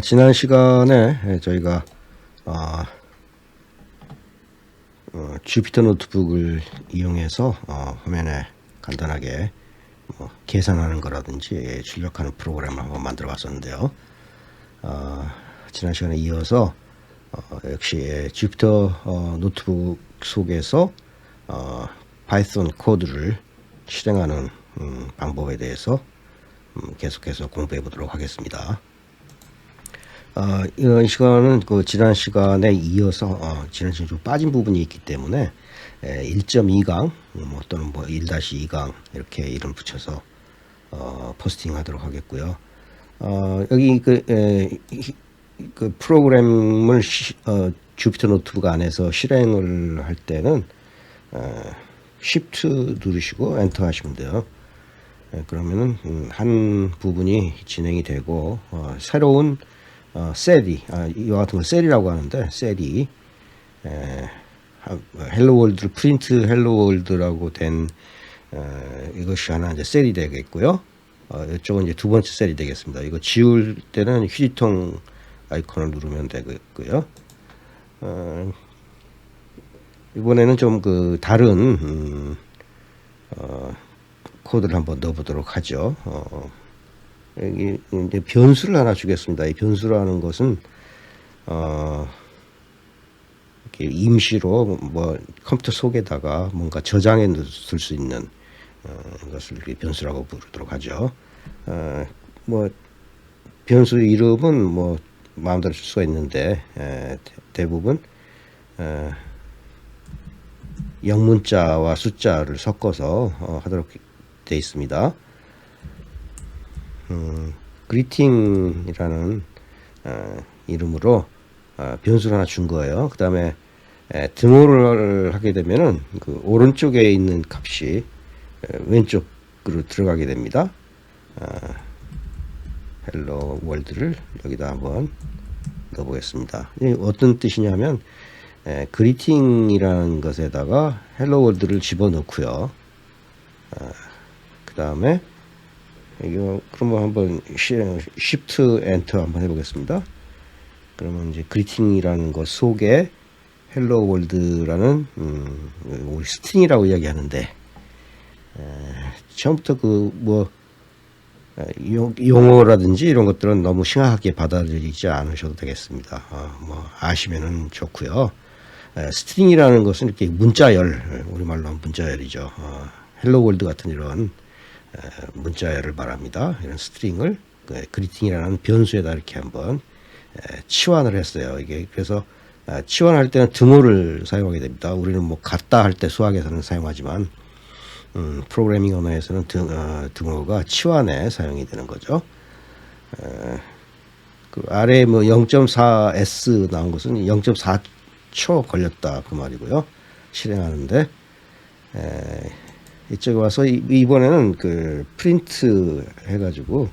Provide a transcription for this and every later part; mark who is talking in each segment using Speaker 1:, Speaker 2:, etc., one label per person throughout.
Speaker 1: 지난 시간에 저희가 주피터 노트북을 이용해서 화면에 간단하게 계산하는 거라든지 출력하는 프로그램을 한번 만들어 봤었는데요. 지난 시간에 이어서 역시 주피터 노트북 속에서 파이썬 코드를 실행하는 방법에 대해서 계속해서 공부해 보도록 하겠습니다. 이런 시간은 지난 시간에 이어서 지난 시간에 좀 빠진 부분이 있기 때문에 1.2강 또는 1-2강 이렇게 이름 붙여서 포스팅하도록 하겠고요. 여기 그 프로그램을 주피터 노트북 안에서 실행을 할 때는 Shift 누르시고 엔터 하시면 돼요. 그러면은 한 부분이 진행이 되고 새로운 셀이 이와 같은 걸 셀이라고 하는데, 셀이 헬로 월드를 프린트 헬로 월드라고 된 이것이 하나 이제 셀이 되겠고요. 이쪽은 이제 두 번째 셀이 되겠습니다. 이거 지울 때는 휴지통 아이콘을 누르면 되고요. 이번에는 좀 다른 코드를 한번 넣어보도록 하죠. 여기 이제 변수를 하나 주겠습니다. 이 변수라는 것은 이렇게 임시로 컴퓨터 속에다가 뭔가 저장해 둘 수 있는 것을 변수라고 부르도록 하죠. 변수 이름은 마음대로 쓸 수가 있는데 대부분 영문자와 숫자를 섞어서 하도록 되어 있습니다. 그리팅이라는 이름으로 변수를 하나 준 거예요. 그 다음에 등호를 하게 되면은 그 오른쪽에 있는 값이 왼쪽으로 들어가게 됩니다. 헬로 월드를 여기다 한번 넣어보겠습니다. 어떤 뜻이냐면 그리팅이라는 것에다가 헬로 월드를 집어넣고요. 그 다음에 이거 그러면 한번 Shift 엔터 한번 해보겠습니다. 그러면 이제 그리팅이라는 것 속에 헬로 월드라는 우리 스트링이라고 이야기하는데 처음부터 용어라든지 이런 것들은 너무 심각하게 받아들이지 않으셔도 되겠습니다. 아시면은 좋고요. 스트링이라는 것은 이렇게 문자열, 우리말로 하면 문자열이죠. 헬로 월드 같은 이런 문자열을 말합니다. 이런 스트링을 그리팅이라는 변수에다 이렇게 한번 치환을 했어요. 이게 그래서 치환할 때는 등호를 사용하게 됩니다. 우리는 같다 할 때 수학에서는 사용하지만 프로그래밍 언어에서는 등호가 치환에 사용이 되는 거죠. 그 아래 0.4s 나온 것은 0.4초 걸렸다 그 말이고요. 실행하는데 이쪽에 와서 이번에는 프린트 해가지고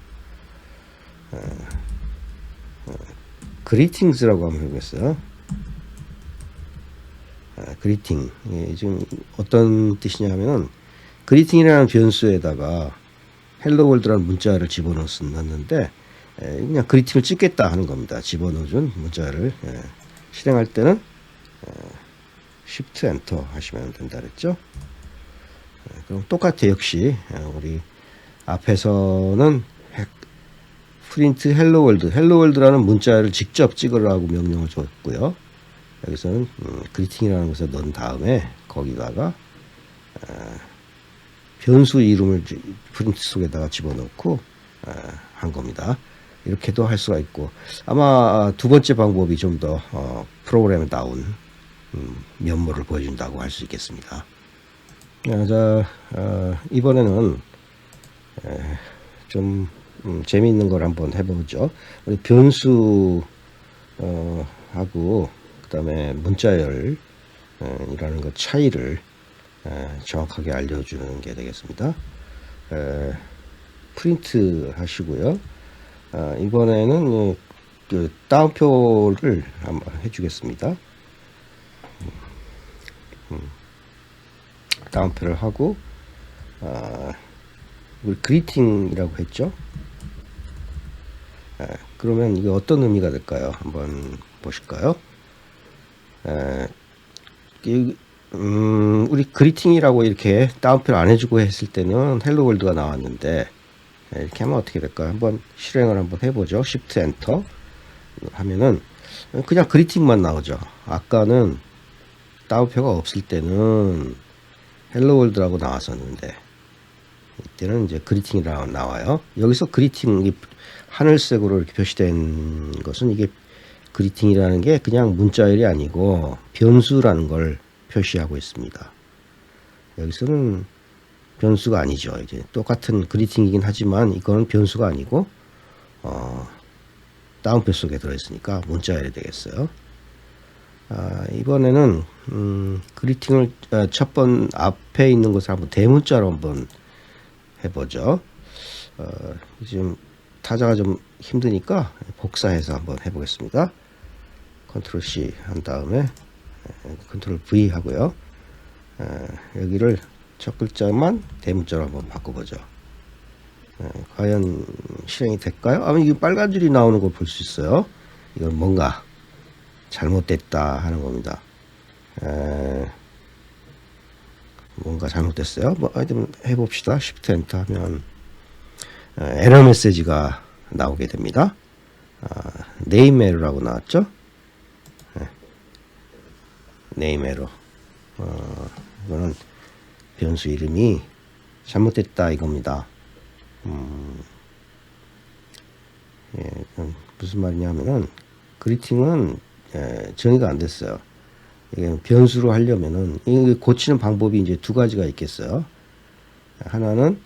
Speaker 1: 그리팅스라고 한번 해보겠어요. 그리팅. 지금 어떤 뜻이냐면은 그리팅이라는 변수에다가 헬로 월드라는 문자를 집어넣었는데 그냥 그리팅을 찍겠다 하는 겁니다. 집어넣어준 문자를 실행할 때는 Shift 엔터 하시면 된다 그랬죠. 그럼 똑같아. 역시 우리 앞에서는 프린트 헬로 월드, 헬로 월드라는 문자를 직접 찍으라고 명령을 줬고요. 여기서는 그리팅이라는 것을 넣은 다음에 거기다가 변수 이름을 프린트 속에다가 집어넣고 한 겁니다. 이렇게도 할 수가 있고, 아마 두 번째 방법이 좀 더 프로그램에 나온 면모를 보여준다고 할 수 있겠습니다. 자, 이번에는 좀 재미있는 걸 한번 해보죠. 우리 변수 하고 그 다음에 문자열 이라는 것 차이를 정확하게 알려주는 게 되겠습니다. 프린트 하시고요. 이번에는 따옴표를 한번 해주겠습니다. 따옴표를 하고 우리 그리팅이라고 했죠. 그러면 이게 어떤 의미가 될까요? 한번 보실까요? 에, 우리 그리팅이라고 이렇게 따옴표를 안 해주고 했을 때는 헬로 월드가 나왔는데, 이렇게 하면 어떻게 될까요? 한번 실행을 한번 해보죠. Shift Enter 하면은 그냥 그리팅만 나오죠. 아까는 따옴표가 없을 때는 헬로 월드라고 나왔었는데, 이때는 이제 그리팅이라고 나와요. 여기서 그리팅, 하늘색으로 이렇게 표시된 것은 이게 그리팅이라는 게 그냥 문자열이 아니고 변수라는 걸 표시하고 있습니다. 여기서는 변수가 아니죠. 이제 똑같은 그리팅이긴 하지만 이거는 변수가 아니고 따옴표 속에 들어있으니까 문자열이 되겠어요. 이번에는 그리팅을 첫 번 앞에 있는 것을 한번 대문자로 한번 해보죠. 지금 타자가 좀 힘드니까 복사해서 한번 해보겠습니다. 컨트롤 C 한 다음에 컨트롤 V 하고요. 여기를 첫 글자만 대문자로 한번 바꿔보죠. 과연 실행이 될까요? 아마 이게 빨간 줄이 나오는 걸 볼 수 있어요. 이건 뭔가 잘못됐다 하는 겁니다. 뭔가 잘못됐어요. 뭐 하여튼 해봅시다. Shift Enter 하면 에러 메시지가 나오게 됩니다. 네임 에러라고 나왔죠. 네임 에러. 이거는 변수 이름이 잘못됐다 이겁니다. 예, 무슨 말이냐면은 그리팅은 정의가 안 됐어요. 이게 변수로 하려면은 이 고치는 방법이 이제 두 가지가 있겠어요. 하나는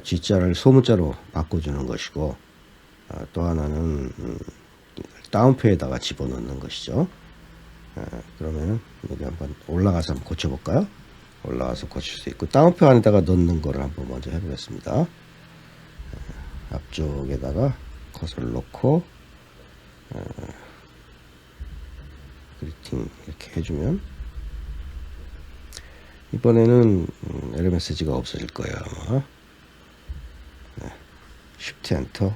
Speaker 1: G자를 소문자로 바꿔주는 것이고, 또 하나는 따옴표에다가 집어넣는 것이죠. 그러면은 여기 한번 올라가서 한번 고쳐볼까요? 올라가서 고칠 수 있고, 따옴표 안에다가 넣는 거를 한번 먼저 해보겠습니다. 앞쪽에다가 컷을 놓고 그리팅 이렇게 해주면 이번에는 에러 메시지가 없어질 거예요. 아마. Shift Enter.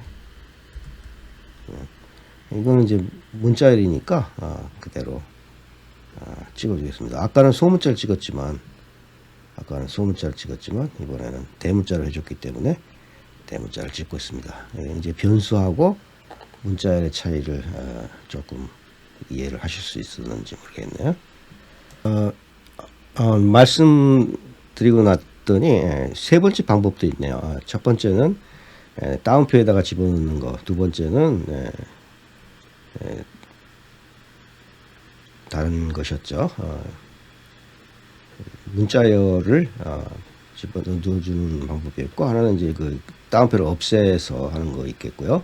Speaker 1: 이거는 이제 문자열이니까 그대로 찍어주겠습니다. 아까는 소문자를 찍었지만 이번에는 대문자를 해줬기 때문에 대문자를 찍고 있습니다. 이제 변수하고 문자열의 차이를 조금 이해를 하실 수 있었는지 모르겠네요. 말씀드리고 났더니 세 번째 방법도 있네요. 첫 번째는 따옴표에다가 집어넣는 거, 두 번째는 다른 것이었죠. 문자열을 집어넣어주는 방법이었고, 하나는 이제 그 따옴표를 없애서 하는 거 있겠고요.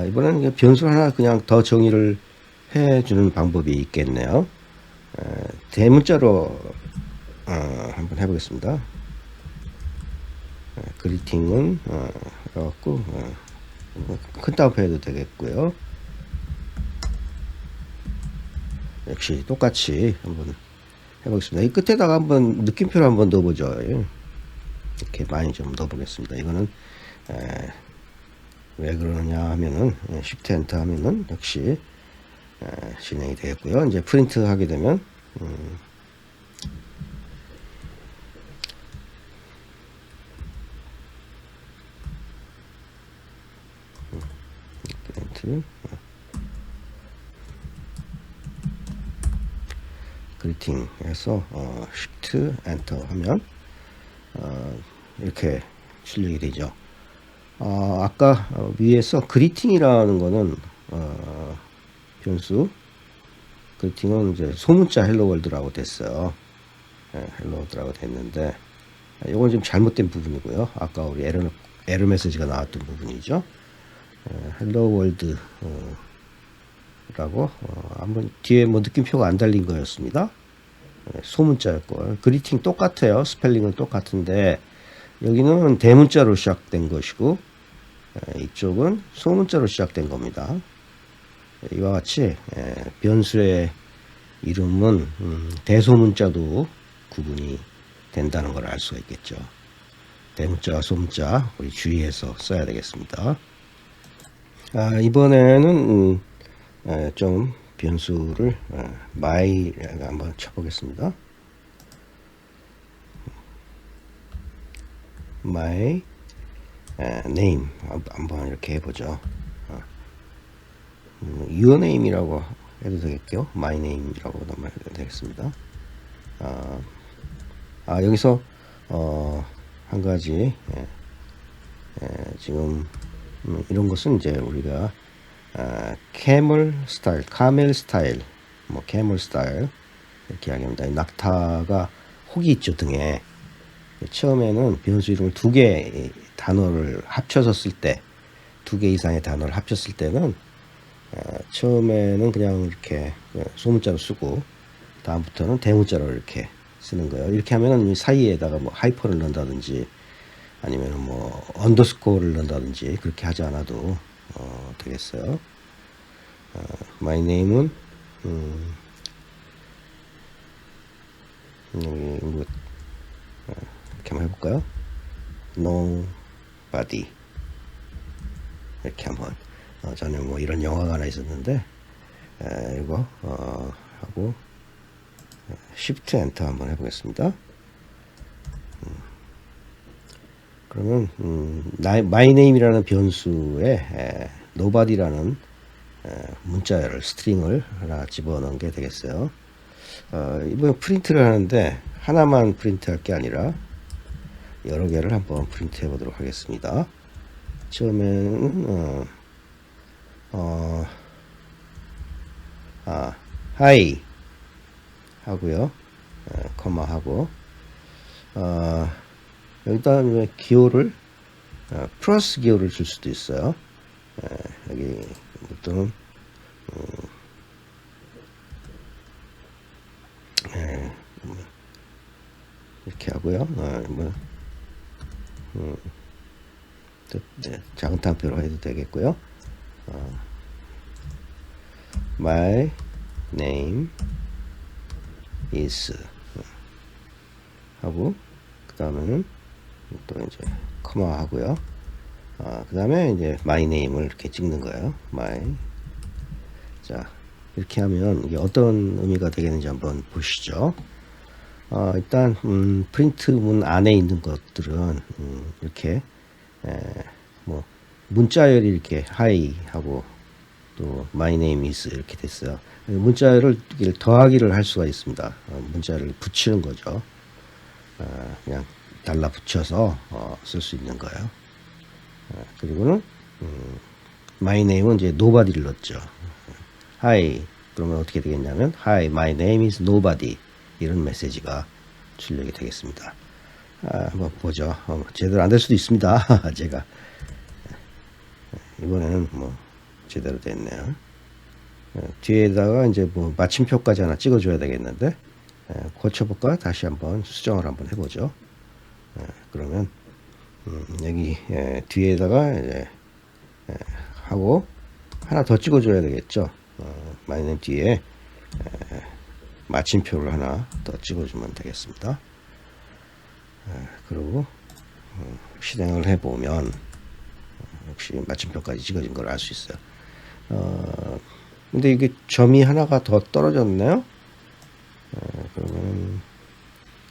Speaker 1: 이번에는 변수 하나 그냥 더 정의를 해주는 방법이 있겠네요. 대문자로 한번 해보겠습니다. 그리팅은 해갖고 큰 따옴표 해도 되겠고요. 역시 똑같이 한번 해보겠습니다. 이 끝에다가 한번 느낌표를 한번 넣어보죠. 이렇게 많이 좀 넣어보겠습니다. 이거는 왜 그러느냐 하면은 Shift Enter 하면은 역시 진행이 되겠고요. 이제 프린트 하게 되면 프린트 그리팅에서 Shift Enter 하면 이렇게 출력이 되죠. 아까 위에서 그리팅이라는 거는 변수 그리팅은 이제 소문자 헬로 월드라고 됐어요. 헬로 월드라고 됐는데 이건 좀 잘못된 부분이고요. 아까 우리 에러 메시지가 나왔던 부분이죠. 헬로 월드 라고 한번 뒤에 뭐 느낌표가 안 달린 거였습니다. 소문자였고 그리팅 똑같아요. 스펠링은 똑같은데 여기는 대문자로 시작된 것이고 이쪽은 소문자로 시작된 겁니다. 이와 같이 변수의 이름은 대소문자도 구분이 된다는 걸 알 수가 있겠죠. 대문자와 소문자 우리 주의해서 써야 되겠습니다. 이번에는 좀 변수를 my 한번 쳐보겠습니다. my name 한번 이렇게 해보죠. your name이라고 해도 되겠죠. my name이라고 해도 되겠습니다. 여기서 한 가지 지금 이런 것은 이제 우리가 카멜 스타일, 뭐 카멜 스타일 이렇게 이야기합니다. 낙타가 혹이 있죠 등에. 처음에는 변수 이름을 두 개 단어를 합쳐서 쓸 때, 두 개 이상의 단어를 합쳤을 때는 처음에는 그냥 이렇게 소문자로 쓰고 다음부터는 대문자로 이렇게 쓰는 거예요. 이렇게 하면은 이 사이에다가 뭐 하이퍼를 넣는다든지 아니면 뭐 언더스코어를 넣는다든지 그렇게 하지 않아도 되겠어요. my name은 여기 이렇게 한번 해볼까요? nobody 이렇게 한번 저는 뭐 이런 영화가 하나 있었는데 이거 하고 Shift Enter 한번 해보겠습니다. 그러면 my name이라는 변수에 nobody라는 문자를 스트링을 하나 집어넣은 게 되겠어요. 이번에 프린트를 하는데 하나만 프린트할 게 아니라 여러 개를 한번 프린트 해보도록 하겠습니다. 처음에는 hi 하고요, 커마 하고 여기다 기호를 플러스 기호를 줄 수도 있어요. 여기 또는 이렇게 하고요. 작은 탕표로 해도 되겠고요. My name is 하고 그 다음에는 또 이제 커마 하고요. 그 다음에 이제 my name을 이렇게 찍는 거예요. 자, 이렇게 하면 이게 어떤 의미가 되겠는지 한번 보시죠. 일단 프린트 문 안에 있는 것들은 이렇게 뭐 문자열이 이렇게 hi 하고 또 my name is 이렇게 됐어요. 문자열을 더하기를 할 수가 있습니다. 문자를 붙이는 거죠. 그냥 달라붙여서 쓸 수 있는 거예요. 그리고는 my name은 이제 nobody를 넣었죠. hi 그러면 어떻게 되겠냐면 hi my name is nobody 이런 메시지가 출력이 되겠습니다. 한번 보죠. 제대로 안 될 수도 있습니다. 제가 이번에는 뭐 제대로 됐네요. 뒤에다가 이제 뭐 마침표까지 하나 찍어줘야 되겠는데 고쳐볼까? 다시 한번 수정을 한번 해보죠. 그러면 여기 뒤에다가 이제 하고 하나 더 찍어줘야 되겠죠. my name 뒤에 마침표를 하나 더 찍어주면 되겠습니다. 그리고 실행을 해보면 역시 마침표까지 찍어진 걸 알 수 있어요. 근데 이게 점이 하나가 더 떨어졌네요. 그러면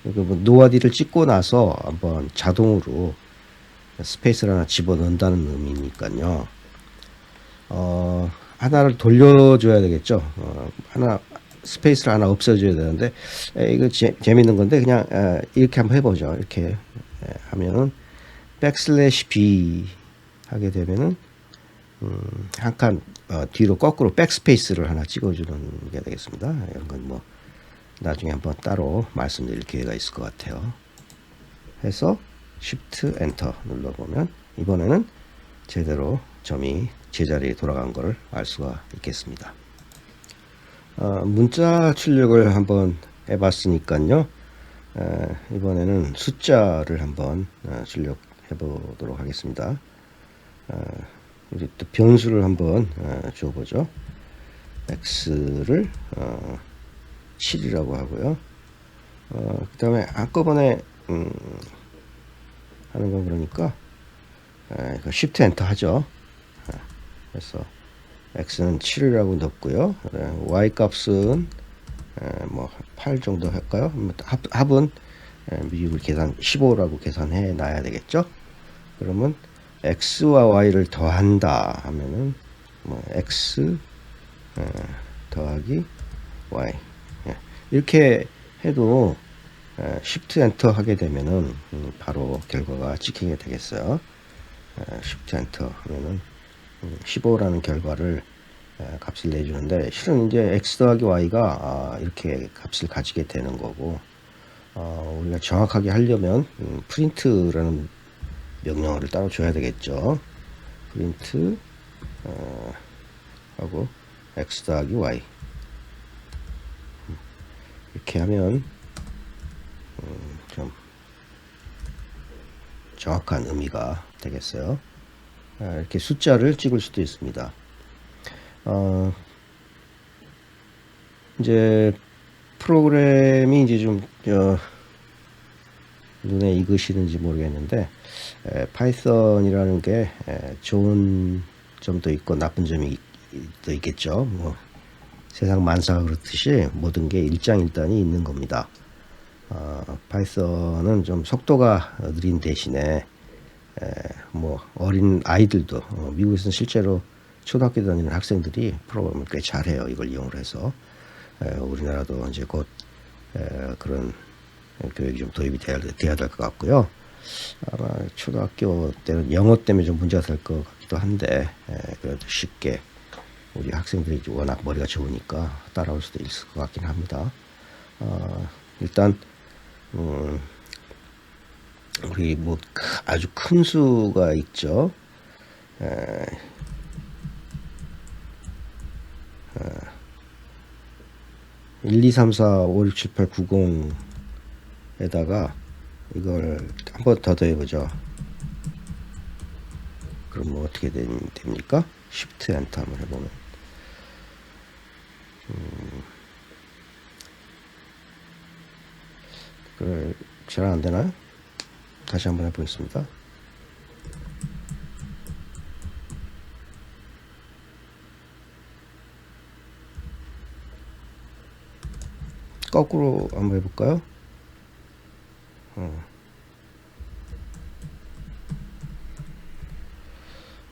Speaker 1: 뭐 노아디를 찍고 나서 한번 자동으로 스페이스를 하나 집어넣는다는 의미니까요. 하나를 돌려줘야 되겠죠. 하나 스페이스를 하나 없애줘야 되는데 이거 재밌는 건데 그냥 이렇게 한번 해보죠. 이렇게 하면은 백슬래시 B 하게 되면은 한 칸 뒤로 거꾸로 백스페이스를 하나 찍어주는 게 되겠습니다. 이런 건 뭐 나중에 한번 따로 말씀드릴 기회가 있을 것 같아요. 해서 Shift Enter 눌러보면 이번에는 제대로 점이 제자리에 돌아간 것을 알 수가 있겠습니다. 문자 출력을 한번 해봤으니까요. 이번에는 숫자를 한번 출력해 보도록 하겠습니다. 우리 또 변수를 한번 줘보죠. x를 7이라고 하고요. 그 다음에 한꺼번에 하는 건 그러니까 Shift Enter 하죠. 그래서 x는 7이라고 넣고요. y 값은 뭐 8 정도 할까요? 합은 미국을 계산 15라고 계산해 놔야 되겠죠. 그러면 x와 y를 더한다 하면은 뭐 x 더하기 y 이렇게 해도 Shift 엔터 하게 되면은 바로 결과가 찍히게 되겠어요. Shift 엔터 하면은 15라는 결과를 값을 내주는데, 실은 이제 x 더하기 y가 이렇게 값을 가지게 되는 거고, 우리가 정확하게 하려면 프린트라는 명령어를 따로 줘야 되겠죠. 프린트 하고 x 더하기 y 이렇게 하면 좀 정확한 의미가 되겠어요. 이렇게 숫자를 찍을 수도 있습니다. 이제 프로그램이 이제 좀 눈에 익으시는지 모르겠는데, 파이썬이라는 게 좋은 점도 있고 나쁜 점이 또 있겠죠. 뭐 세상 만사가 그렇듯이 모든 게 일장일단이 있는 겁니다. 파이썬은 좀 속도가 느린 대신에 뭐 어린 아이들도 미국에서는 실제로 초등학교 다니는 학생들이 프로그램을 꽤 잘해요. 이걸 이용을 해서 우리나라도 이제 곧 그런 교육이 좀 도입이 돼야 될 것 같고요. 아마 초등학교 때는 영어 때문에 좀 문제가 될 것 같기도 한데, 그래도 쉽게 우리 학생들이 워낙 머리가 좋으니까 따라올 수도 있을 것 같긴 합니다. 일단 우리 뭐 아주 큰 수가 있죠. 1, 2, 3, 4, 5, 6, 7, 8, 9, 0에다가 이걸 한 번 더 더해보죠. 그럼 뭐 어떻게 됩니까? Shift 엔터 한번 해보면 그래, 잘 안되나요? 다시 한번 해보겠습니다. 거꾸로 한번 해볼까요?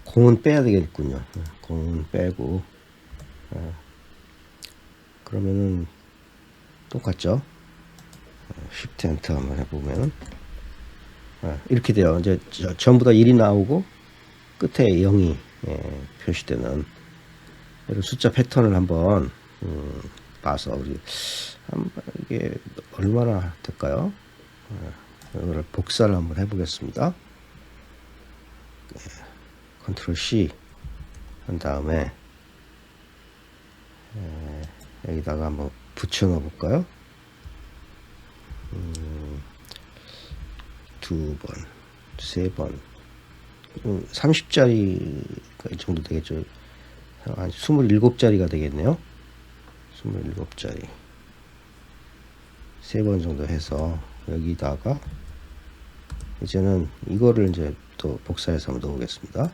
Speaker 1: 공은 빼야 되겠군요. 공은 빼고 그러면은 똑같죠? Shift 엔터 한번 해보면 이렇게 돼요. 이제 전부 다 1이 나오고 끝에 0이 표시되는 이런 숫자 패턴을 한번 봐서 우리 이게 얼마나 될까요? 이거를 복사를 한번 해보겠습니다. 컨트롤 C 한 다음에 여기다가 한번 붙여 넣어 볼까요? 2번, 3번, 30짜리가 이 정도 되겠죠. 한 27짜리가 되겠네요. 27짜리 3번 정도 해서 여기다가 이제는 이거를 이제 또 복사해서 한번 넣어보겠습니다.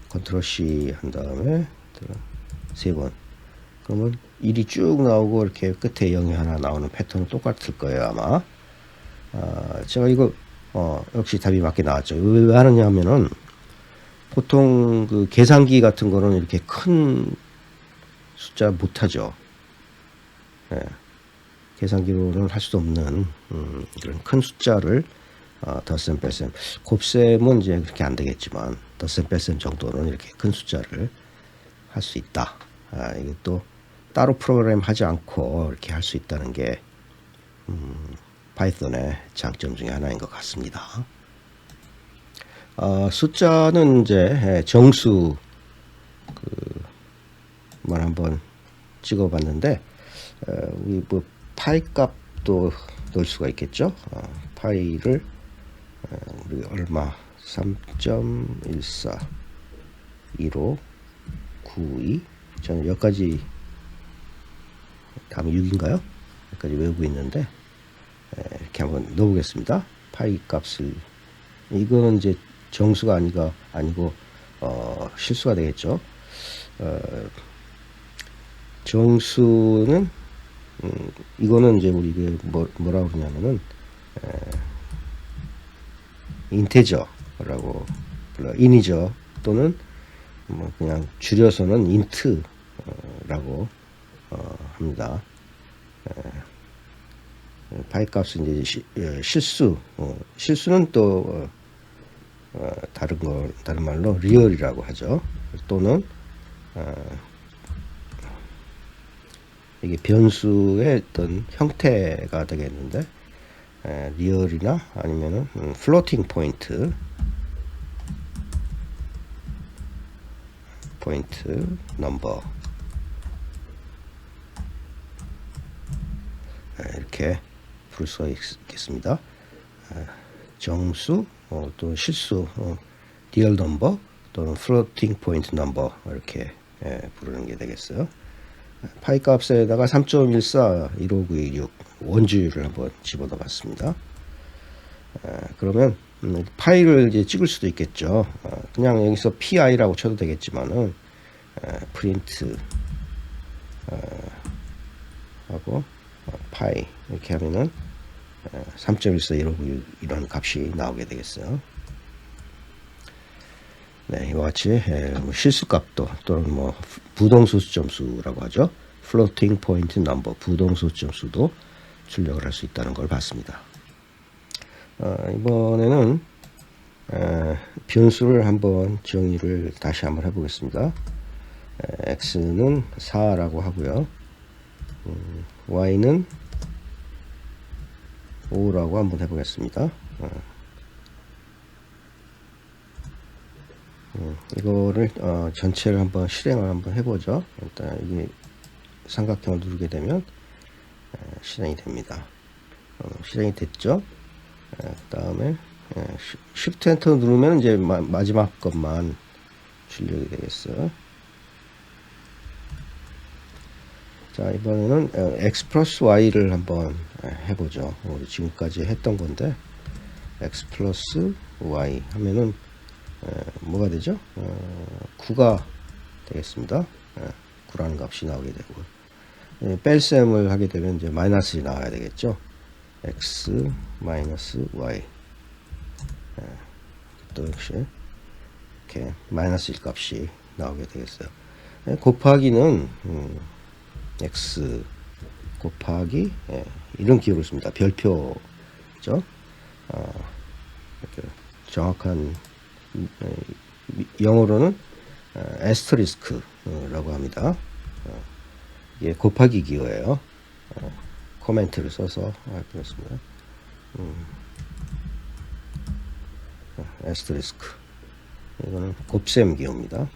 Speaker 1: 컨트롤 C 한 다음에 3번. 그러면 1이 쭉 나오고 이렇게 끝에 0이 하나 나오는 패턴은 똑같을 거예요, 아마. 제가 이거 역시 답이 맞게 나왔죠. 왜 하느냐 하면은 보통 그 계산기 같은 거는 이렇게 큰 숫자 못하죠. 계산기로는 할 수 없는 그런 큰 숫자를 덧셈 뺄셈, 곱셈은 이제 그렇게 안 되겠지만 덧셈 뺄셈 정도는 이렇게 큰 숫자를 할 수 있다. 이게 또 따로 프로그램 하지 않고 이렇게 할 수 있다는 게 파이썬의 장점 중에 하나인 것 같습니다. 숫자는 이제 정수 만 한번 찍어봤는데, 우리 뭐 파이 값도 넣을 수가 있겠죠. 파이를 우리 얼마 3.14 15 92 저는 여기까지 다음에 6인가요? 여기까지 외우고 있는데 이렇게 한번 넣어보겠습니다. 파이 값을, 이거는 이제 정수가 아니고 실수가 되겠죠. 정수는 이거는 이제 우리 뭐라고 그러냐면은 인테저라고 불러. 인이저 또는 뭐 그냥 줄여서는 인트라고 합니다. 파이 값은 이제 실수는 또 다른 말로 리얼이라고 하죠. 또는 이게 변수의 어떤 형태가 되겠는데 리얼이나 아니면은 플로팅 포인트 넘버 이렇게 부를 수가 있겠습니다. 정수 또 실수 리얼 넘버 또는 플로팅 포인트 넘버 이렇게 부르는 게 되겠어요. 파이 값에다가 3.14 15926 원주율을 한번 집어넣어 봤습니다. 그러면 파이를 이제 찍을 수도 있겠죠. 그냥 여기서 pi라고 쳐도 되겠지만은 프린트 하고 파이 이렇게 하면은 3.14 15926 이런 값이 나오게 되겠어요. 네, 이와 같이 실수값도 또는 뭐 부동소 점수라고 하죠. floating point number 부동소 점수도 출력을 할 수 있다는 걸 봤습니다. 이번에는 변수를 한번 정의를 다시 한번 해보겠습니다. x는 4라고 하고요. y는 5라고 한번 해보겠습니다. 이거를 전체를 한번 실행을 한번 해보죠. 일단 이게 삼각형을 누르게 되면 실행이 됩니다. 실행이 됐죠. 그 다음에 Shift Enter 누르면 이제 마지막 것만 출력이 되겠어요. 자, 이번에는 x 플러스 y를 한번 해보죠. 우리 지금까지 했던 건데 x 플러스 y 하면은 뭐가 되죠? 9가 되겠습니다. 9라는 값이 나오게 되고 뺄셈을 하게 되면 이제 마이너스가 나와야 되겠죠. x 마이너스 y 또 역시 이렇게 마이너스 1 값이 나오게 되겠어요. 곱하기는 x 곱하기 이런 기호를 씁니다. 별표죠. 이렇게 정확한 영어로는 에스터리스크라고 합니다. 이게 곱하기 기호예요. 코멘트를 써서 그렇습니다. 에스터리스크 이거는 곱셈 기호입니다.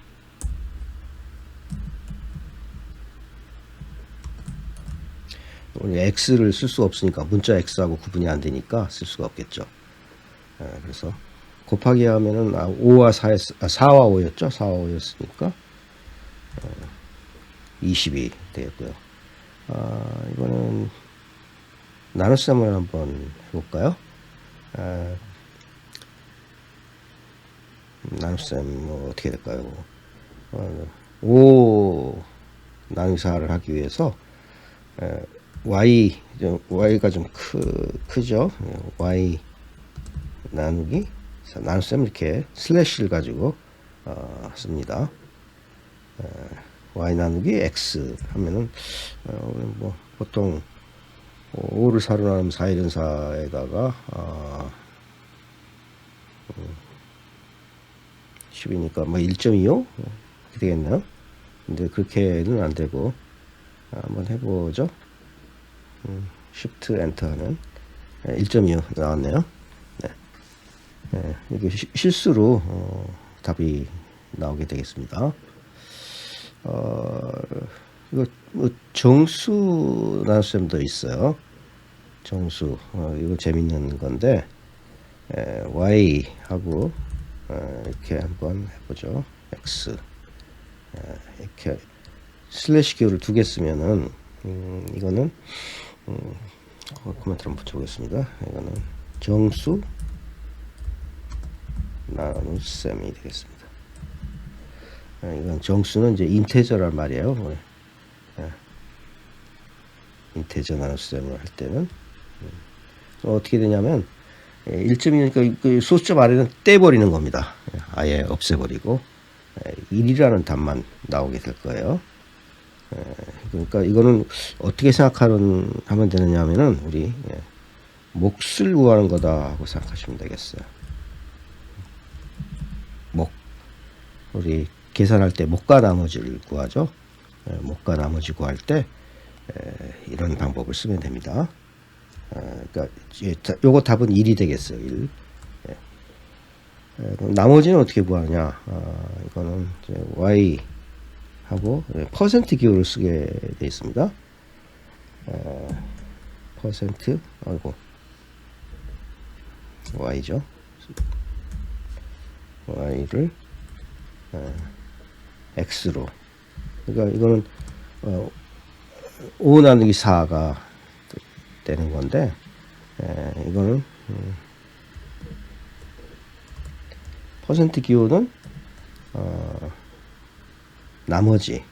Speaker 1: 우리 x를 쓸 수가 없으니까 문자 x하고 구분이 안 되니까 쓸 수가 없겠죠. 그래서 곱하기 하면은 5와 4와 5였죠. 4와 5였으니까 20이 되겠고요. 이거는 나눗셈을 한번 해볼까요? 나눗셈 뭐 어떻게 될까요? 5 나누기 4를 하기 위해서 y가 좀 크죠. y 나누기 나눗셈 이렇게 슬래시를 가지고 씁니다. y 나누기 x 하면은 뭐 보통 5를 4로 나누면 4일은 4에다가 10이니까 뭐 1.25 이렇게 되겠네요. 근데 그렇게는 안 되고 한번 해보죠. Shift Enter 하면 1.25 나왔네요. 이게 실수로 답이 나오게 되겠습니다. 이거 정수 나눗셈도 있어요. 정수 이거 재밌는 건데 y하고 이렇게 한번 해보죠. x 이렇게 슬래시 기호를 2개 쓰면은 이거는 코멘트를 한번 붙여보겠습니다. 이거는 정수 나눗셈이 되겠습니다. 이건 정수는 이제 인테저란 말이에요. 인테저 나눗셈을 할 때는 어떻게 되냐면 1.2니까 그 소수점 아래는 떼버리는 겁니다. 아예 없애버리고 1이라는 답만 나오게 될 거예요. 그러니까 이거는 어떻게 하면 되느냐 하면은 우리 몫을 구하는 거다 하고 생각하시면 되겠어요. 우리 계산할 때 몫과 나머지를 구하죠. 몫과 나머지 구할 때 이런 방법을 쓰면 됩니다. 그러니까 요거 답은 1이 되겠어요. 1. 그럼 나머지는 어떻게 구하느냐? 이거는 이제 y 하고 퍼센트 기호를 쓰게 되어 있습니다. 퍼센트 아이고 y죠. y를 x로, 그러니까 이거는 5 나누기 4가 되는 건데 이거는 퍼센트 기호는 나머지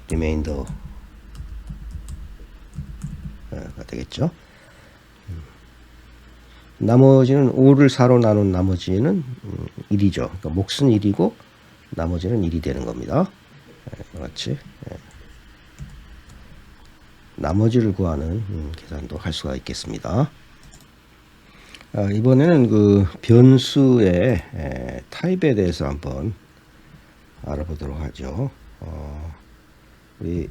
Speaker 1: 리메인더가 되겠죠. 나머지는 5를 4로 나눈 나머지는 1이죠. 그러니까 몫은 1이고 나머지는 1이 되는 겁니다. 그렇지. 나머지를 구하는 계산도 할 수가 있겠습니다. 이번에는 그 변수의 타입에 대해서 한번 알아보도록 하죠. 우리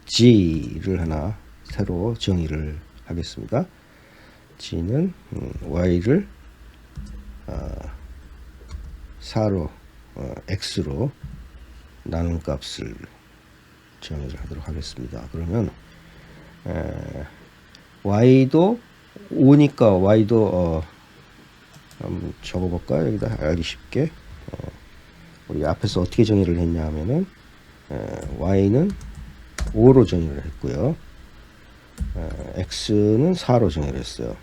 Speaker 1: g를 하나 새로 정의를 하겠습니다. g는 y를 4로 x로 나눈 값을 정의를 하도록 하겠습니다. 그러면 y도 5니까 y도 한번 적어볼까요? 여기다 알기 쉽게 우리 앞에서 어떻게 정의를 했냐 하면은 y는 5로 정의를 했고요. x는 4로 정의를 했어요.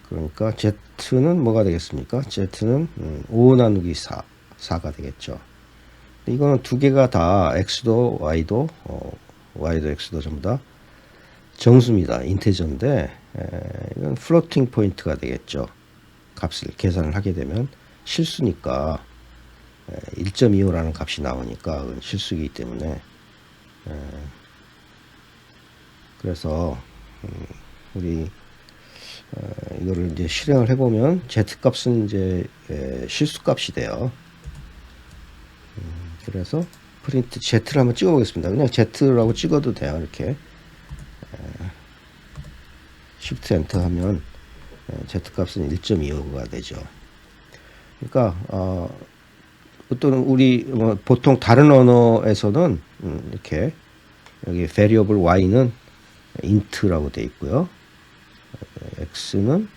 Speaker 1: 그러니까 z는 뭐가 되겠습니까? z는 5 나누기 4가 되겠죠. 이거는 두 개가 다 x도 y도 x도 전부 다 정수입니다. 인테저인데 이건 플로팅 포인트가 되겠죠. 값을 계산을 하게 되면 실수니까 1.25라는 값이 나오니까 그건 실수이기 때문에 그래서 우리 이거를 이제 실행을 해보면 z 값은 이제 실수 값이 돼요. 그래서 프린트 z를 한번 찍어 보겠습니다. 그냥 z라고 찍어도 돼요. 이렇게 Shift Enter 하면 z 값은 1.25가 되죠. 그러니까 어떤 우리 보통 다른 언어에서는 이렇게 여기 variable y는 int라고 되어 있고요. x는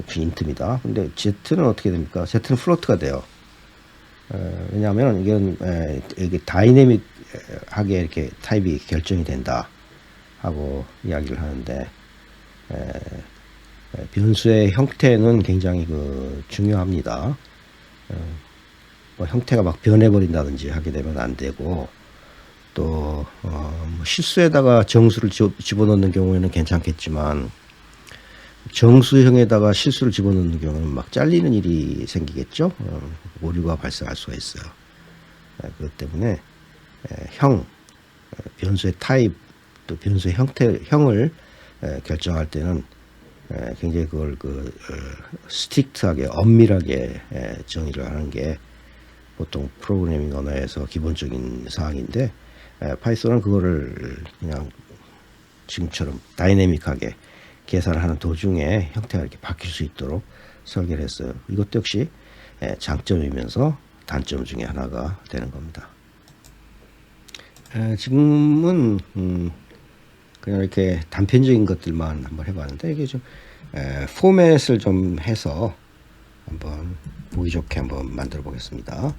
Speaker 1: 역시 int입니다. 근데 z는 어떻게 됩니까? z는 float가 돼요. 왜냐하면 이건 이게 다이내믹하게 이렇게 타입이 결정이 된다 하고 이야기를 하는데 변수의 형태는 굉장히 중요합니다. 뭐 형태가 막 변해버린다든지 하게 되면 안 되고 또 뭐 실수에다가 정수를 집어넣는 경우에는 괜찮겠지만 정수형에다가 실수를 집어넣는 경우는 막 잘리는 일이 생기겠죠. 오류가 발생할 수가 있어요. 그렇기 때문에 변수의 타입 또 변수의 형을 결정할 때는 굉장히 그걸 스트릭트하게 엄밀하게 정의를 하는 게 보통 프로그래밍 언어에서 기본적인 사항인데 파이썬은 그거를 그냥 지금처럼 다이내믹하게 계산을 하는 도중에 형태가 이렇게 바뀔 수 있도록 설계를 했어요. 이것도 역시 장점이면서 단점 중에 하나가 되는 겁니다. 지금은 그냥 이렇게 단편적인 것들만 한번 해봤는데 이게 좀 포맷을 좀 해서 한번 보기 좋게 한번 만들어 보겠습니다.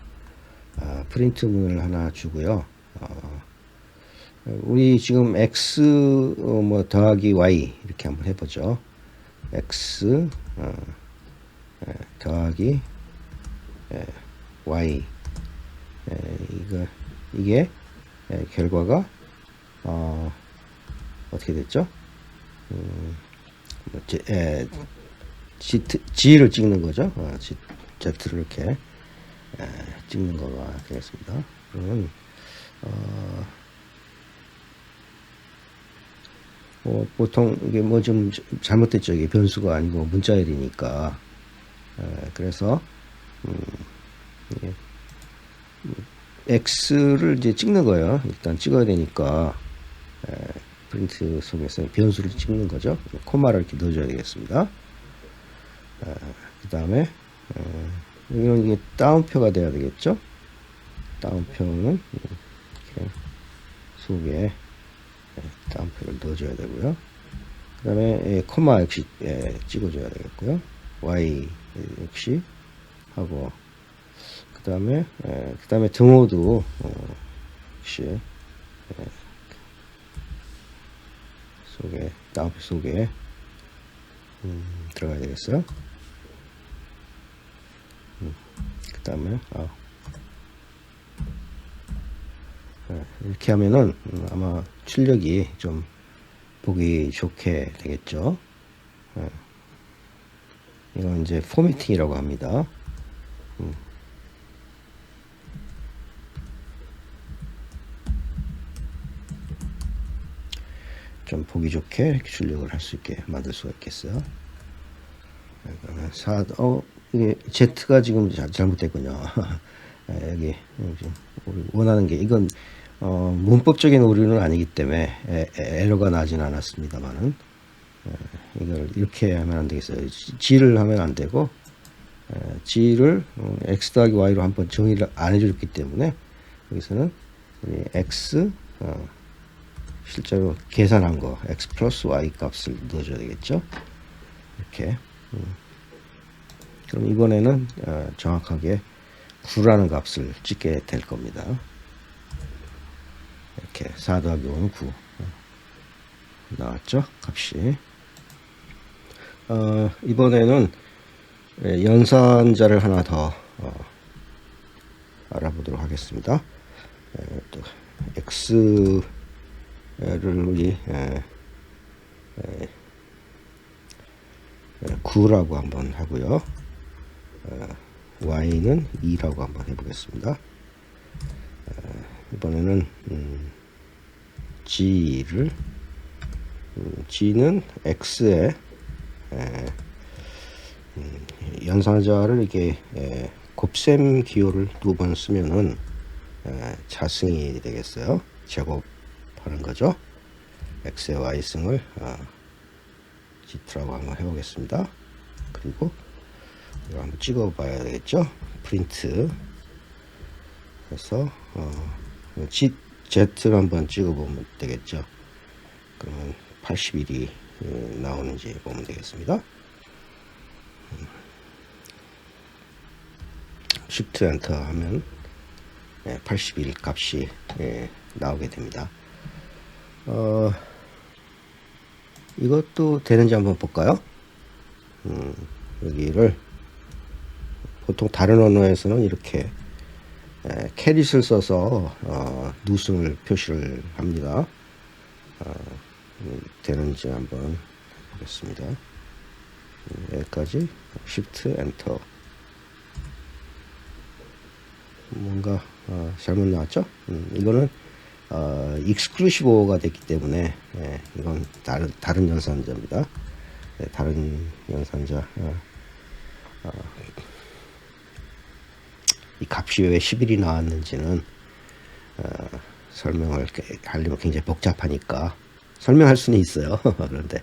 Speaker 1: 프린트 문을 하나 주고요. 우리 지금 x 뭐 더하기 y 이렇게 한번 해보죠. x 더하기 y 이게 결과가 어떻게 됐죠? G를 찍는 거죠. Z를 이렇게 찍는 거가 되겠습니다. 그러면 보통 이게 뭐 좀 잘못됐죠. 이게 변수가 아니고 문자열이니까. 그래서 이게 X를 이제 찍는 거예요. 일단 찍어야 되니까 프린트 속에서 변수를 찍는 거죠. 코마를 이렇게 넣어줘야 되겠습니다. 그 다음에 이건 이게 다운표가 돼야 되겠죠. 다운표는 이렇게 속에 다운표를 넣어줘야 되고요. 그 다음에 코마 역시 찍어줘야 되겠고요. Y 역시 하고 그 다음에 등호도 역시 속에 다운표 속에 들어가야 되겠어요. 그 다음에 이렇게 하면은 아마 출력이 좀 보기 좋게 되겠죠. 이건 이제 포매팅이라고 합니다. 좀 보기 좋게 이렇게 출력을 할 수 있게 만들 수가 있겠어요. 그러면 이게 Z가 지금 잘못됐군요. 여기 우리 원하는 게 이건 문법적인 오류는 아니기 때문에 에러가 나진 않았습니다만은 이걸 이렇게 하면 안 되겠어요. G를 하면 안 되고 G를 X 더하기 Y로 한번 정의를 안 해줬기 때문에 여기서는 X 실제로 계산한 거 X 플러스 Y 값을 넣어줘야 되겠죠. 이렇게 그럼 이번에는 정확하게 9라는 값을 찍게 될 겁니다. 이렇게 4 더하기 5는 9 나왔죠 값이. 이번에는 연산자를 하나 더 알아보도록 하겠습니다. 또 X를 우리 9라고 한번 하고요. Y는 2라고 한번 해보겠습니다. 이번에는 G는 X의 연산자를 이렇게 곱셈 기호를 2번 쓰면은 자승이 되겠어요. 제곱하는 거죠. X의 Y승을 G라고 한번 해보겠습니다. 그리고 이거 한번 찍어 봐야 되겠죠. 프린트 해서 Z를 한번 찍어 보면 되겠죠. 그러면 81이 나오는지 보면 되겠습니다. Shift 엔터 하면 81 값이 나오게 됩니다. 이것도 되는지 한번 볼까요? 여기를 보통 다른 언어에서는 이렇게 캐릿을 써서 누승을 표시를 합니다. 되는지 한번 보겠습니다. 여기까지 Shift 엔터. 뭔가 잘못 나왔죠? 이거는 익스클루시브가 됐기 때문에 이건 다른 연산자입니다. 다른 연산자. 이 값이 왜 11이 나왔는지는 설명을 하려면 굉장히 복잡하니까 설명할 수는 있어요. 그런데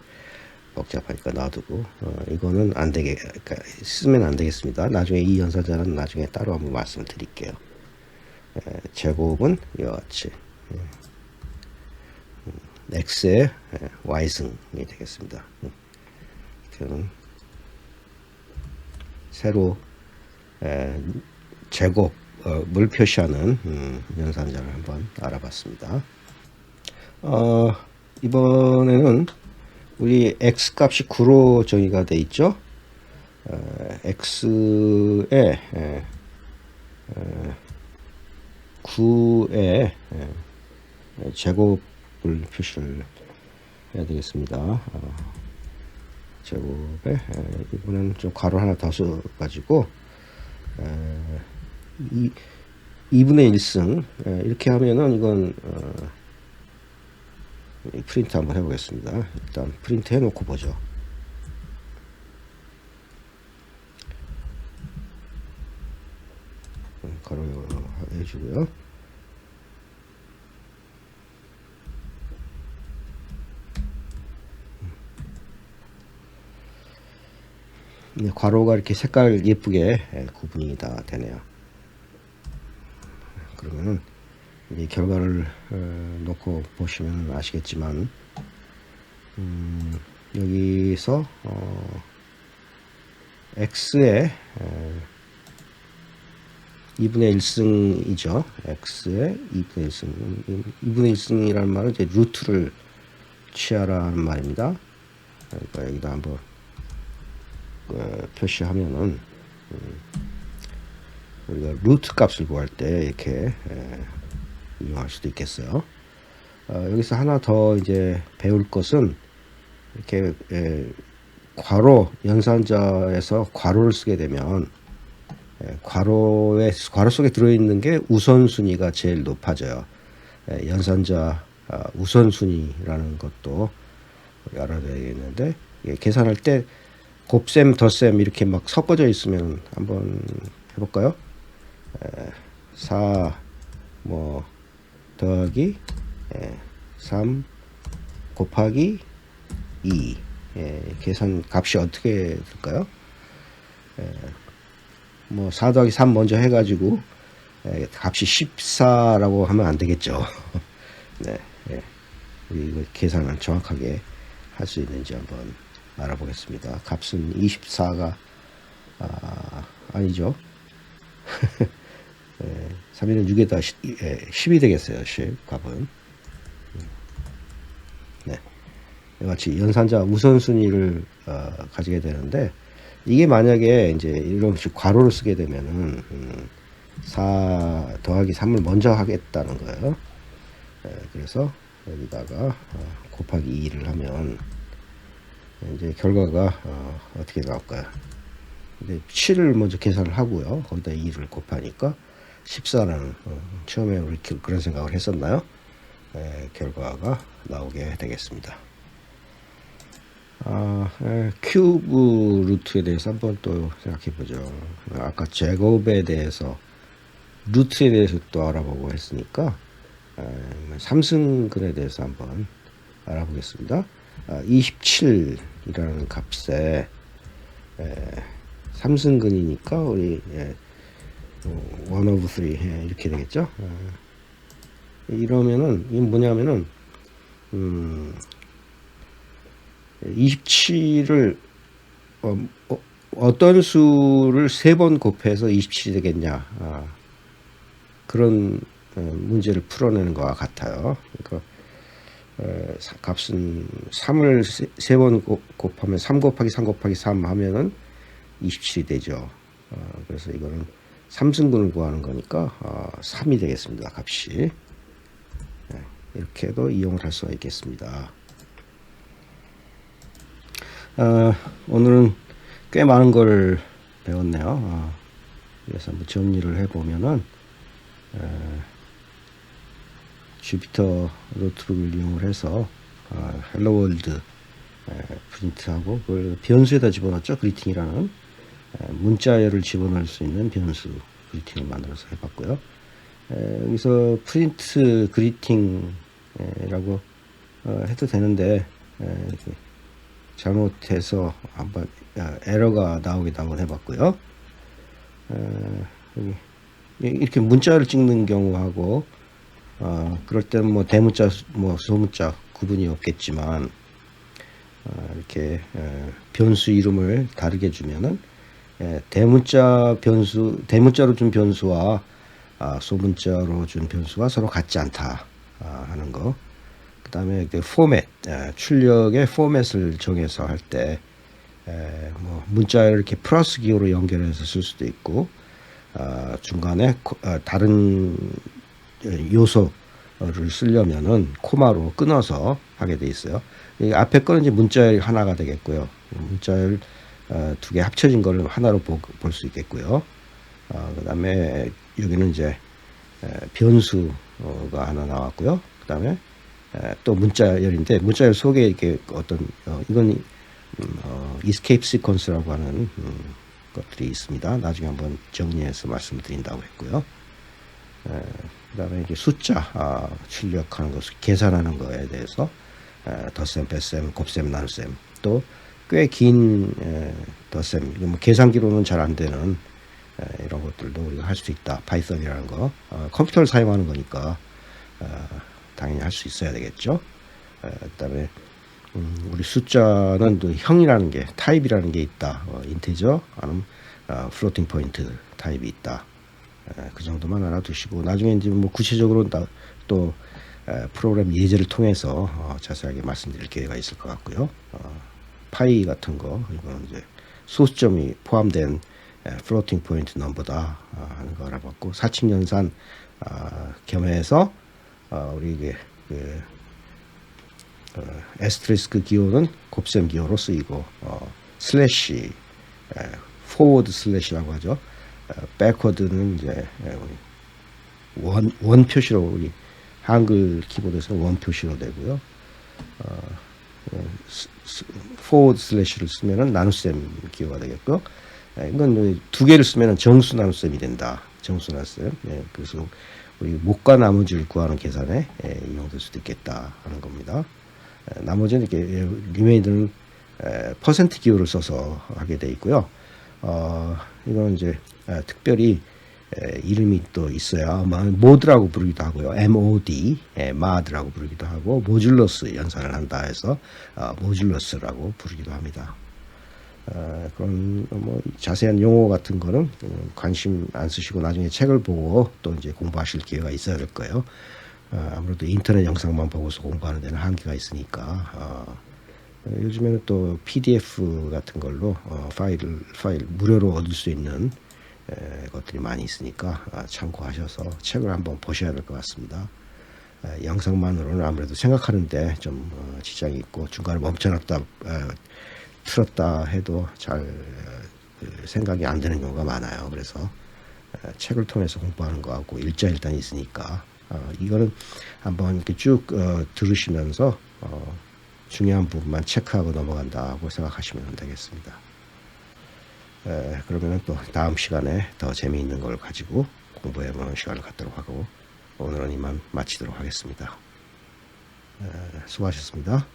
Speaker 1: 복잡하니까 놔두고 이거는 안 되게 그러니까 쓰면 안 되겠습니다. 나중에 이 연산자는 나중에 따로 한번 말씀을 드릴게요. 제곱은 이와 같이 X의 Y승이 되겠습니다. 이렇게는 새로 제곱을 표시하는 연산자를 한번 알아봤습니다. 어, 이번에는 우리 x 값이 9로 정의가 돼 있죠. x의 9의 제곱을 표시를 해야 되겠습니다. 제곱에 이번에는 좀 가로 하나 더 써가지고 2분의 1승 이렇게 하면은 이건 프린트 한번 해보겠습니다. 일단 프린트 해놓고 보죠. 가로 해주고요. 괄호가 이렇게 색깔 예쁘게 구분이 다 되네요. 그러면은 이 결과를 놓고 보시면 아시겠지만 여기서 x의 2분의 1승이죠. x의 2분의 1승. 2분의 1승이라는 말은 이제 루트를 취하라는 말입니다. 그러니까 여기다 한번 표시하면은 우리가 루트 값을 구할 때 이렇게 이용할 수도 있겠어요. 여기서 하나 더 이제 배울 것은 이렇게 괄호 연산자에서 괄호를 쓰게 되면 괄호 속에 들어있는 게 우선순위가 제일 높아져요. 연산자 우선순위라는 것도 알아야 되겠는데 계산할 때 곱셈 덧셈 이렇게 막 섞어져 있으면 한번 해볼까요? 4 뭐 더하기 3 곱하기 2 계산 값이 어떻게 될까요? 뭐 4 더하기 3 먼저 해가지고 값이 14라고 하면 안 되겠죠. 네, 이거 계산을 정확하게 할 수 있는지 한번 알아보겠습니다. 값은 24가 아니죠. 3일은 6에다 10이 되겠어요. 10 값은. 네. 같이 연산자 우선순위를 가지게 되는데 이게 만약에 이제 이런 식으로 괄호를 쓰게 되면은 4 더하기 3을 먼저 하겠다는 거예요. 그래서 여기다가 곱하기 2를 하면 이제 결과가 어떻게 나올까요? 근데 7을 먼저 계산을 하고요. 거기다 2를 곱하니까 14라는 처음에 우리 그런 생각을 했었나요? 결과가 나오게 되겠습니다. 큐브 루트에 대해서 한번 또 생각해 보죠. 아까 제곱에 대해서 루트에 대해서 또 알아보고 했으니까 3승근에 대해서 한번 알아보겠습니다. 27이라는 값에 3승근이니까 우리 1 over 3 이렇게 되겠죠. 이러면은 이게 뭐냐면은 27을 어떤 수를 3번 곱해서 27이 되겠냐 그런 문제를 풀어내는 것과 같아요. 그러니까 값은 3을 3번 곱하면 3 곱하기 3 곱하기 3 하면은 27이 되죠. 그래서 이거는 3승분을 구하는 거니까 3이 되겠습니다. 값이. 이렇게도 이용을 할 수가 있겠습니다. 오늘은 꽤 많은 걸 배웠네요. 그래서 한번 정리를 해보면은 주피터 노트북을 이용을 해서 헬로 월드 프린트하고 그걸 변수에다 집어넣었죠. 그리팅이라는 문자열을 집어넣을 수 있는 변수 그리팅을 만들어서 해봤고요. 여기서 프린트 그리팅이라고 해도 되는데 잘못해서 한번 에러가 나오기도 한번 해봤고요. 이렇게 문자를 찍는 경우하고 그럴 때는 뭐 대문자 뭐 소문자 구분이 없겠지만 이렇게 변수 이름을 다르게 주면은 대문자 변수 대문자로 준 변수와 소문자로 준 변수가 서로 같지 않다 하는 거. 그다음에 그 포맷, 출력의 포맷을 정해서 할 때 뭐 문자를 이렇게 플러스 기호로 연결해서 쓸 수도 있고, 중간에 다른 요소를 쓰려면은 코마로 끊어서 하게 돼 있어요. 이 앞에 거는 이제 문자열 하나가 되겠고요. 문자열 두 개 합쳐진 거를 하나로 볼 수 있겠고요. 그다음에 여기는 이제 변수가 하나 나왔고요. 그다음에 또 문자열인데, 문자열 속에 이렇게 어떤 이건 escape sequence라고 하는 것들이 있습니다. 나중에 한번 정리해서 말씀드린다고 했고요. 그다음에 이게 숫자 출력하는 것, 계산하는 거에 대해서 덧셈, 뺄셈, 곱셈, 나눗셈, 또 꽤 긴 덧셈, 뭐 계산기로는 잘 안 되는 이런 것들도 우리가 할 수 있다. 파이썬이라는 거, 컴퓨터를 사용하는 거니까 당연히 할 수 있어야 되겠죠. 그다음에 우리 숫자는 또 형이라는 게, 타입이라는 게 있다. 인티저 아니면 플로팅 포인트 타입이 있다. 그 정도만 알아두시고, 나중에 이제 뭐 구체적으로 또 프로그램 예제를 통해서 자세하게 말씀드릴 기회가 있을 것 같고요. 파이 같은 거, 이건 이제 소수점이 포함된 플로팅 포인트 넘버다 하는 거 알아봤고, 사칙연산 겸해서 우리 이게 에스트리스크 기호는 곱셈 기호로 쓰이고, 슬래시, 포워드 슬래시라고 하죠. 백워드는 이제 원 표시로, 우리 한글 키보드에서는 원 표시로 되고요. 포워드 슬래시를 쓰면은 나눗셈 기호가 되겠고, 이건 두 개를 쓰면은 정수 나눗셈이 된다. 정수 나눗셈. 그래서 우리 목과 나머지를 구하는 계산에 이용될 수도 있겠다 하는 겁니다. 나머지는 이렇게 리메이드는 퍼센트 기호를 써서 하게 돼 있고요. 이건 이제 특별히 이름이 또 있어야, 모드라고 부르기도 하고요. MOD, 마드라고 부르기도 하고, 모듈러스 연산을 한다 해서 모듈러스라고 부르기도 합니다. 그런 뭐 자세한 용어 같은 거는 관심 안 쓰시고 나중에 책을 보고 또 이제 공부하실 기회가 있어야 될 거예요. 아무래도 인터넷 영상만 보고서 공부하는 데는 한계가 있으니까, 요즘에는 또 PDF 같은 걸로 파일 무료로 얻을 수 있는 것들이 많이 있으니까 참고하셔서 책을 한번 보셔야 될 것 같습니다. 영상만으로는 아무래도 생각하는데 좀 지장이 있고, 중간에 멈춰놨다 틀었다 해도 잘 생각이 안 되는 경우가 많아요. 그래서 책을 통해서 공부하는 거하고 일장일단이 있으니까, 이거는 한번 이렇게 쭉 들으시면서 중요한 부분만 체크하고 넘어간다고 생각하시면 되겠습니다. 그러면 또 다음 시간에 더 재미있는 걸 가지고 공부해보는 시간을 갖도록 하고, 오늘은 이만 마치도록 하겠습니다. 수고하셨습니다.